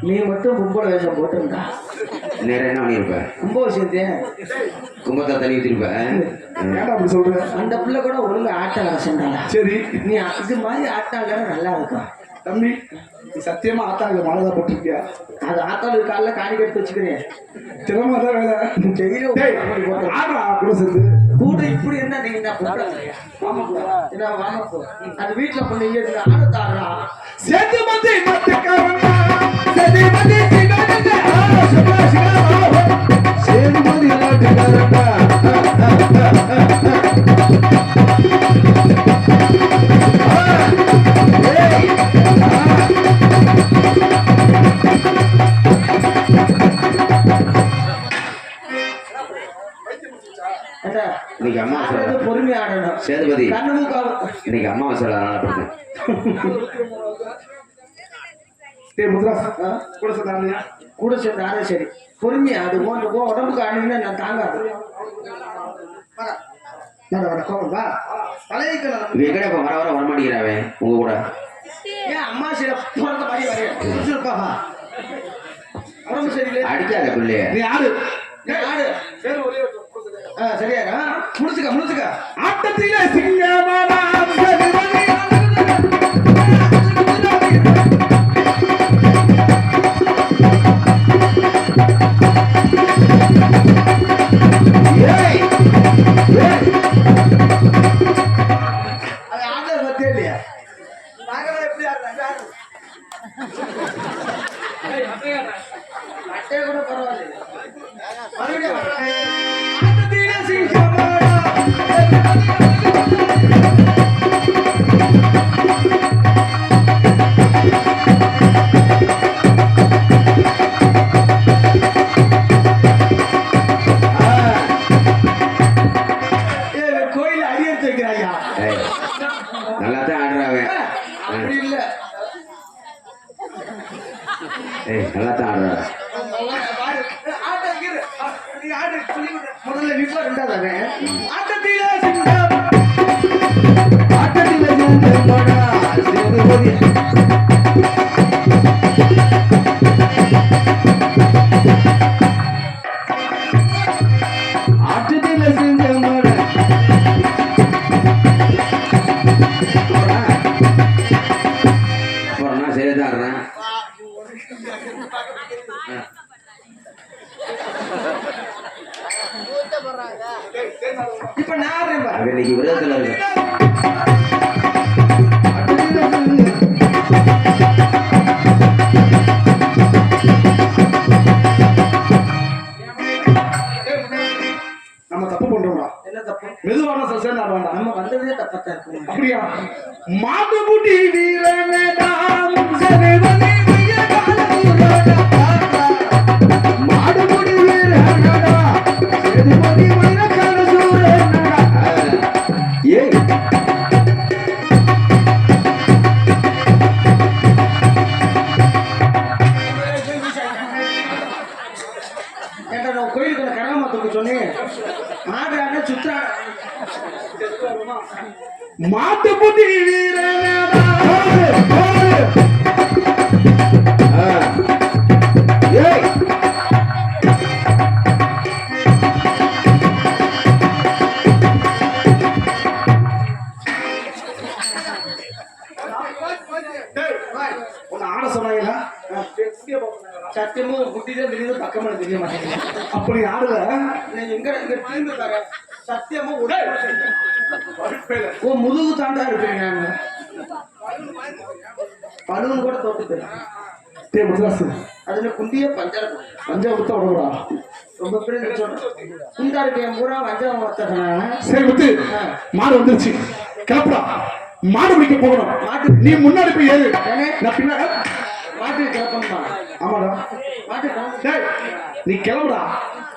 நீ மட்டும் கும்பல வேஷம் போட்டிருந்தா நேரம் என்ன பண்ணியிருப்பேன் கும்பாபிஷேகத்தையே கும்பத்தா தண்ணி ஊத்திருப்பேன். ஏன்டா அப்படி சொல்ற? அந்த பிள்ளை கூட ஒழுங்கு ஆட்டம் ரசண்டாளா. சரி நீ இது மாதிரி ஆட்டாங்க நல்லா இருக்கும் தம்பி, நீ சத்தியமா ஆத்தாங்க மாலைதான் போட்டிருக்கியா? அது ஆத்தாளுக்கு காலைல காணிக்க எடுத்து வச்சுக்கிறேன். தினமும் அதான் வேலை. டேய், ஆடுறா கூட சேர்ந்து. கூட இப்படி என்ன நீங்க என்ன வாமப்போ அது வீட்டுல பொண்ணு ஆடத்தாடுறா சேதுமதி மத்தக்காரனா, சேதுமதி சிகானங்க, சுபா சிகானோ, சேதுமதி நாட்டுக்காரனா. இன்னைக்கு அம்மாவாசை, பொறுமையா ஆடணும். சேதுபதி கண்ணுமுக்காக இன்னைக்கு அம்மாவாசை அதனால படுத்தேன். டேய் முத்ராஸ், கூட சேர்ந்தாங்க. கூட சேர்ந்து ஆட சரி பொறுமையா அது உடம்புக்கு ஆடுனீங்கன்னா நான் தாங்காது. கோபம் வா தலைவிக்கணும். இது எங்கடா இப்ப வர வர வரமாட்டேங்கிறாவே உங்க கூட? ஏன் அம்மா சில பிறந்த மாதிரி வரையா உடம்பு சரியில்லை அடிக்காத பிள்ளைய. நீ ஆடு. ஆடு சரியா முடிச்சுக்க. ஆட்டத்திலே சிங்கமானா சேதுமதி. ஏய் அது ஆடுறது பத்தியே இல்லையா? நாங்களே எப்படி ஆடுறாங்க அட்டையை கூட பரவாயில்ல. மறுபடியும் ஆட்டத்திலே சிங்கமானா கோயில அடி எடுத்து வைக்கிறாயா? நல்லா தான் ஆடுறாவே. அப்படி இல்ல நல்லா தான் ஆடுறா. முதல்ல நிப்பா ரெண்டாவது ஆட்டத்திலே ஆட்டத்திலே சிங்கமானா சேதுமதி. ஆட்டத்திலே சிங்கமானா. அப்புறம் நான் சரிதான் ஆடுறேன். இப்ப நான் ஆடுறேன் பாரு. அவன் இன்னைக்கு விரதத்துல இருக்கு. நம்ம தப்பு பண்றோம்டா. என்ன தப்பு? மெதுவான சசன் ஆடுவாண்டா. நம்ம வந்ததே தப்பத்தா இருக்கும். அப்படியா? மாட்டுக்குட்டி வீரனடாம் சேதுமதி வையகாலூரடா. மாட்டுக்குட்டி வீரனடா சேதுமதி வையகாலூரடா. ஏய் ஏன்டா நான் கோயிலுக்கு கரகமாத்துக்கு சொன்னேன். ஆடுறாங்க சுத்தா மாட்டுக்குட்டி வீரனடா. ஏய் உன்னை ஆட சொன்னாங்களா? சத்தியமும் குட்டிதான் தெரியுது பக்கமா தெரிய மாட்டேங்குது. அப்படி ஆடுல நீங்க எங்க திரும்பி பாரு. சத்தியமும் ஓ முதுகு தாண்டா இருப்பீங்க. நாங்க பலூன் கூட தோத்துட்டு டே முத்ராசு, அதுல குண்டிய பஞ்சால பஞ்சா விட்ட உடம்புடா. ரொம்ப பேர் சொல்றேன். குண்டா இருக்க பூரா வஞ்சம் வர்த்தகனாங்க. சரி முத்து, மாடு வந்துருச்சு, கிளப்புடா. மாடு பிடிக்க போகணும். மாட்டு நீ முன்னாடி போய் ஏறு, ஏங்க? நான் பின்னாடி. மாட்டு கிளப்பணுமா? ஆமாடா. மாட்டு டேய், நீ கிளம்புடா.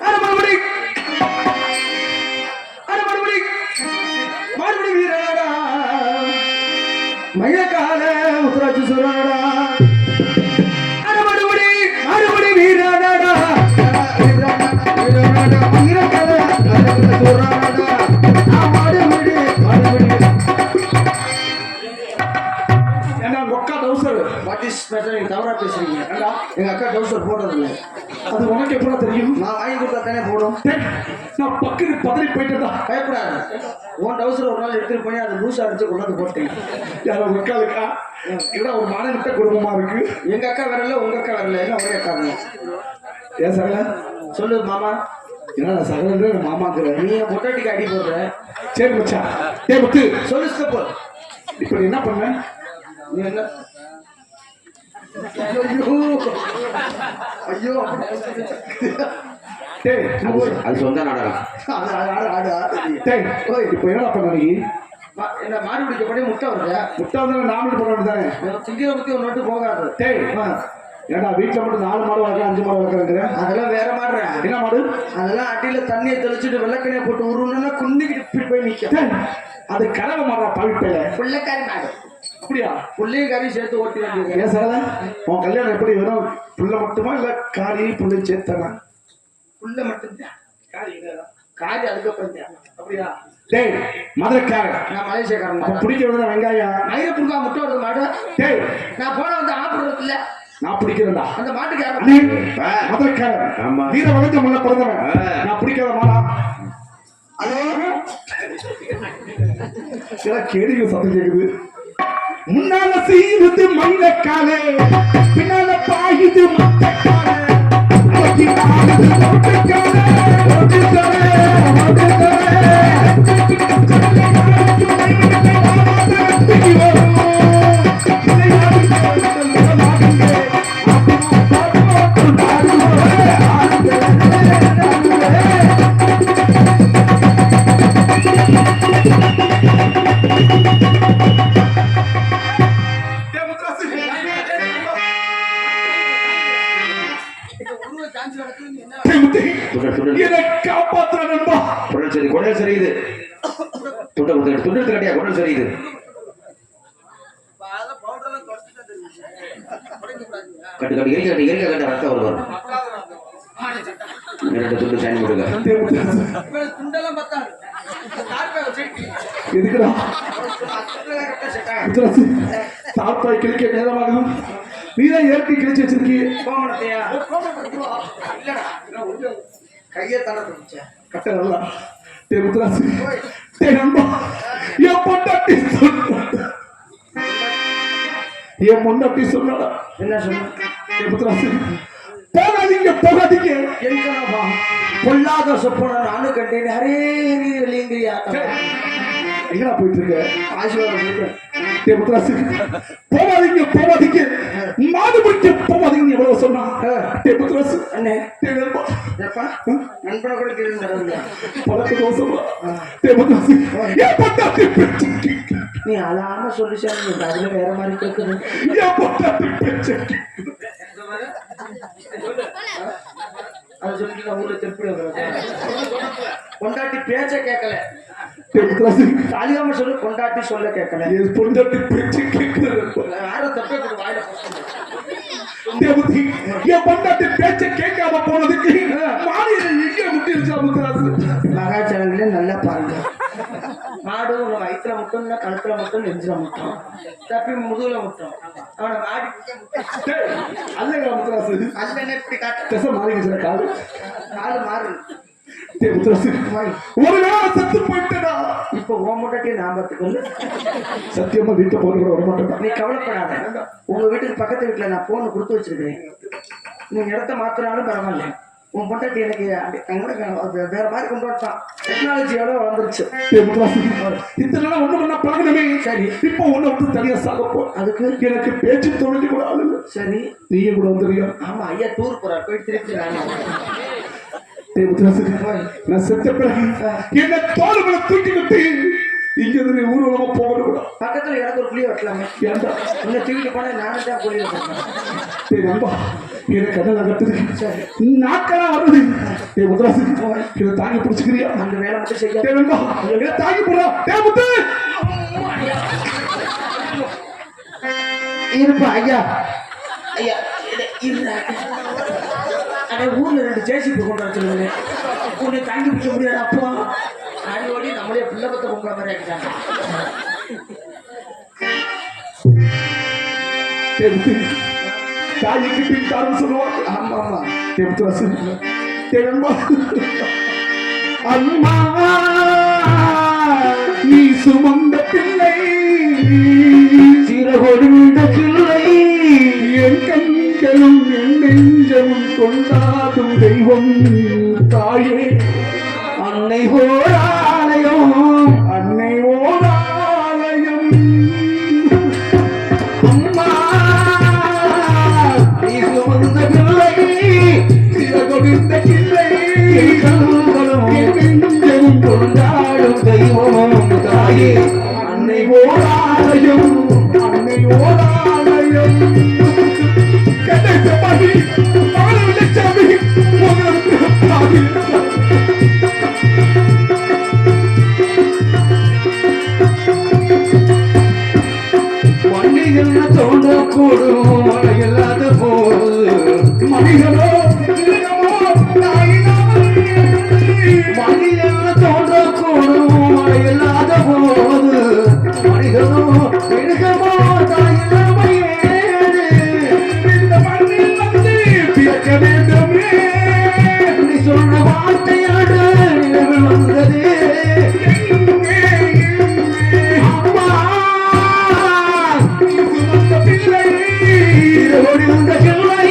அரை மறுபடி மறுபடி வீரடா மயக்கால உத்தராட்சி சுரடா. அரை மறுபடி வீரடா மயிலக்கால சுரடா. மறுபடி ஏன்னா உங்க அக்கா டவுசர் வாட் இஸ் மேட்டர்? நீங்க தவறா பேசுறீங்க. எங்க அக்கா டவுசர் போடுறது இல்லை. அது உனக்கு எப்படா தெரியும்? நான் வாங்கி கொடுத்தா தானே போடும். டேய், நான் பக்கத்து பதறி போயிட்டேன்டா. பயப்படாது. உன் டவுசர் ஒரு நாள் எடுத்துட்டு போய் அதை லூஸ் அடிச்சு கொண்டாந்து போட்டேன். யாரோ மக்களுக்கா இல்ல ஒரு மாநிலத்த குடும்பமா இருக்கு. எங்க அக்கா வரல, உங்க அக்கா வரல, எல்லாம் ஒரே அக்கா தான். ஏன் சகல சொல்லு மாமா. என்ன சகல மாமாங்கிற நீ என் பொட்டாட்டிக்கு அடி போடுற. சரி மச்சா. டேய் முத்து, சொல்லு ஸ்டெப். இப்ப நீ என்ன பண்ண? நீ என்ன? ஐயோ ஐயோ. டேய் அது சொந்த நாடகம். ஆடு ஆடு ஆடு ஆடு. டேய் இப்ப என்ன பண்ண நீ? என்ன மாடு பிடிக்கப்படி முட்டை வருது. முட்டை வந்து நாமளே பண்ண வேண்டியதானே? திங்கிற பத்தி ஒரு நோட்டு போகாது. டேய் ஏன்னா வீட்டுல மட்டும் 4 மாடு வளர்க்குறேன் 5 மாடு வளர்க்குறேங்கிற. அதெல்லாம் வேற மாடுறேன். என்ன மாடு? அதெல்லாம் அடியில தண்ணியை தெளிச்சுட்டு வெள்ளக்கணையை போட்டு உருணுன்னா குந்திக்கிட்டு போய் நிற்கும். அது கனவு மாடுறா பழுப்பையில. பிள்ளைக்காரி மாடு. அப்படியா? புள்ளையும் காரி சேர்த்து ஓட்டி வேண்டியது. ஏன் சகல உன் கல்யாணம் எப்படி வரும்? புள்ள மட்டுமா இல்ல காரி புள்ளை சேர்த்தானா? புள்ள மட்டும்தான். காரி அதுக்கப்புறம் தான். அப்படியா? டேய் மதுரைக்கார நான் மலேசியாக்காரன். பிடிக்கிறது வெங்காயம் மயிரை புடுங்கா முட்டை வருது மாடு. டேய் நான் போன வந்து ஆப்பிடுறது இல்ல. நான் பிடிக்கிறேன்டா. அந்த மாட்டுக்கு யாரும் ஆமா. மதுரைக்காரன் வீர வளர்ந்த முள்ள பிறந்தவன். நான் பிடிக்கிற மாடா. சில கேள்விகள் சத்தம் கேக்குது. முன்னால சீருது மயிலக்காலே, பின்னால பாயுது மத்தக்காலே. காப்பாற்ற நண்பா. குடல் சரியுது. துண்டு கட்டியா குடல் சரியுது. கட்டு கட்டு எரிக்க கட்ட ரத்தம் வருவார். 2 துண்டு சாணி போடுங்க. எதுக்குடா தாப்பாய் கிழிக்க நேரமாகும். நீதான் இயற்கை கிழிச்சு வச்சிருக்கீங்க. கையை தலை கட்ட நல்லா. முத்துராசு நண்பா என் பொண்டாட்டி என் பொண்டாட்டி சொன்னாடா. என்ன சொன்ன? முத்துராசு போகாதீங்க. எங்கப்பா பொல்லாத சொப்பன நானும் கண்டேன். அரே வெளியங்கிறியா? எங்கடா போயிட்டு இருக்க? ஆசீர்வாதம். முத்துராசு போகாதீங்க மாடு பிடிக்க போகாதீங்க எவ்வளவு சொன்னா. முத்துராசு அண்ணே நண்பா நண்பனை கூட கேள்வி பழக்க தோசம். முத்துராசு என் பொண்டாட்டி நீ அழாம சொல்லிச்சா? அதுல வேற மாதிரி கேட்குது. என் பொண்டாட்டி பேச்சு அது சொல்லி நான் ஊர்ல திருப்பி கொண்டாட்டி பேச்ச கேட்கல. தாலியாம சொல்லு கொண்டாட்டி சொல்ல கேட்கல. பொண்டாட்டி பேச்சு கேட்கல. யாரும் தப்பே வாயில என் பொண்டாட்டி பேச்ச கேட்காம போனதுக்கு மாநில எங்க முட்டிருச்சா? மகாச்சலங்களே நல்லா பாருங்க. மாடு உங்க வயிற்றுல முட்டும், கழுத்துல முட்டும், நெஞ்சில முட்டும், தப்பி முதுகுல முட்டும். அவனை மாடி அல்ல முத்துராசு அல்ல இப்படி காட்டு மாறிடுச்சு. காலு மாறு. ஒரு நாள் செத்து போயிட்டா. இப்ப உன் முட்டாட்டியை நான் பார்த்துக்கொள்ளு. சத்தியமா வீட்டை போன கூட வர மாட்டேன். நீ கவலைப்படாத. உங்க வீட்டுக்கு பக்கத்து வீட்டுல நான் போன் கொடுத்து வச்சிருக்கேன். நீங்க இடத்த மாத்தினாலும் பரவாயில்ல. உன் பொண்டாட்டி எனக்கு வேற மாதிரி கொண்டு வரட்டான். டெக்னாலஜியோட வளர்ந்துருச்சு. இத்தனை நாள் ஒண்ணு பண்ண பழகணுமே. சரி இப்போ ஒண்ணு வந்து தனியா சாக போ. அதுக்கு எனக்கு பேச்சு தொழில் கூட ஆளு. சரி நீங்க கூட வந்துருக்கியா? ஆமா ஐயா டூர் போறார். போய் திருப்பி நான் செத்த பிறகு என்ன தோல் மேல தூக்கிக்கிட்டு இங்க இருந்து ஊர்வலமா போகணும் கூட. பக்கத்துல எனக்கு ஒரு புளிய வெட்டலாமே. ஏன்டா உன்னை தூக்கிட்டு போனா நானும் தான் புளிய வெட்டேன். நண்பா எனக்கு கடலை கட்டுது. நாக்கெல்லாம் வருது. முத்துராசு இதை தாங்கி பிடிச்சுக்கிறியா? அந்த வேலை மட்டும் செய்ய நண்பா தாங்கி போடுறா. முத்து இருப்பா ஐயா. ஐயா அடே ஊர்ல 2 ஜேசிபி கொண்டு வர சொல்லுங்க. உன்னை தாங்கி பிடிக்க முடியாது. அப்பா அடியோடி நம்மளே பிள்ளை பத்த பொங்கல மாதிரி ஆகிட்டாங்க. தாய்க்கு பின் தாரம் சொல்லுவாங்க. ஆமா ஆமா. அம்மா நீ சுமந்த பிள்ளை சிறகொடுந்த பிள்ளை என் கண்களும் என் நெஞ்சமும் கொண்டாடும் தெய்வம் தாயே. அன்னை ஓராலயம் அன்னை ஓராலயம். அம்மா நீ சுமந்த பிள்ளை சிறகொடுந்த பிள்ளை கண்களும் என் நெஞ்சமும் கொண்டாடும் தெய்வம் தாயே. அன்னை ஓராலயம். அன்னை ஓராலயம். கடைசபடி பாலலட்சுமி முதல் மண்ணில் தோன்றக்கூடும் மழையில்லாத போது மனிதனோ மிருகமோ மண்ணில் தோன்றக்கூடும் மழையில்லாத போது மனிதனோ மிருகமோ தாயில்லாமையே இந்த மண்ணில் வந்து பிறக்க வேண்டுமே. நீ சொன்ன வார்த்தையோடு நினைவில் வந்தது அம்மா நீ சுமந்த பிள்ளை ஒடிந்த கிள்ளை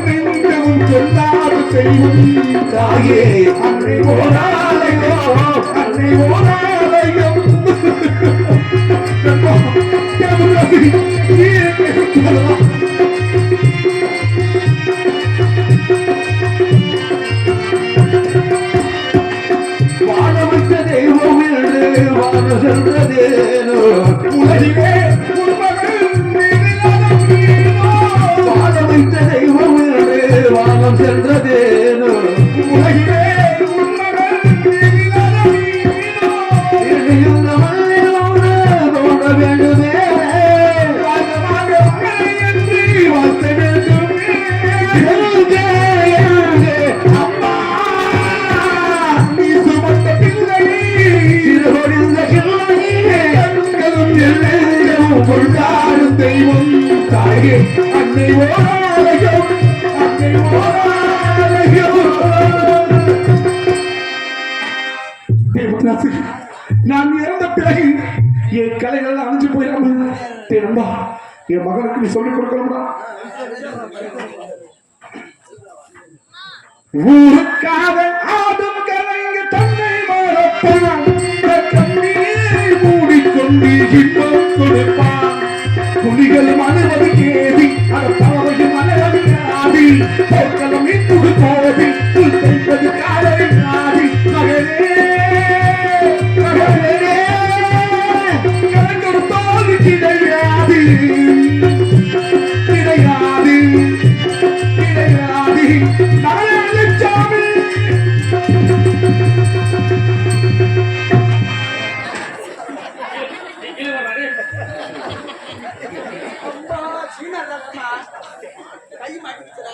நெஞ்சமும் கொண்டாடு தெய்வம் தாயே. அன்னை ஓராலயம். அன்னை ஓராலயம். வாழ வைத்த தெய்வம் என்று வாழ சென்றதேனோ உலகிலே உண்மகள் நீதியானோ. வாழ வைத்த தெய்வம் என்று வாழம் சென்றதேனோ உலகிலே உண்மகள் நீதியானோ. இருந்த மண்ணிலோடு தோன்ற வேண்டுமே ராஜமாக மகளை என்று வாழ்த்த வேண்டுமே. எங்கே, எங்கே அம்மா நீ சுமந்த பிள்ளை சிறுகொடிந்த கிள்ளை கண்களும் எல்லையும் கொண்டாடும் தெய்வம் தாயே. அன்னை ஓராலயம். அன்னை ஓராலயம். தேவதாசி, நான் இறந்த பிறகு என் கலைகள் அழிஞ்சு போயிடாமல் திரும்ப என் மகனுக்கு நீ சொல்லிக் கொடுக்கணும்டா. ஊருக்காக ஆடும் கலைஞ தன்னை மறப்பான். கண்ணீரை மூடிக்கொண்டு இன்பம் கொடுப்பான். புலிகள் மனதை ஏறி அறத்தவரையும் மனதை ஆடி போக்களம் இட்டுடு போதி புல் தைப்பது காலை ஆடி மகனே மகனே கலங்கொரு தோல் கிடையாது கிடையாது கிடையாது நாராயணசாமி. கை மாட்டிச்சுடா.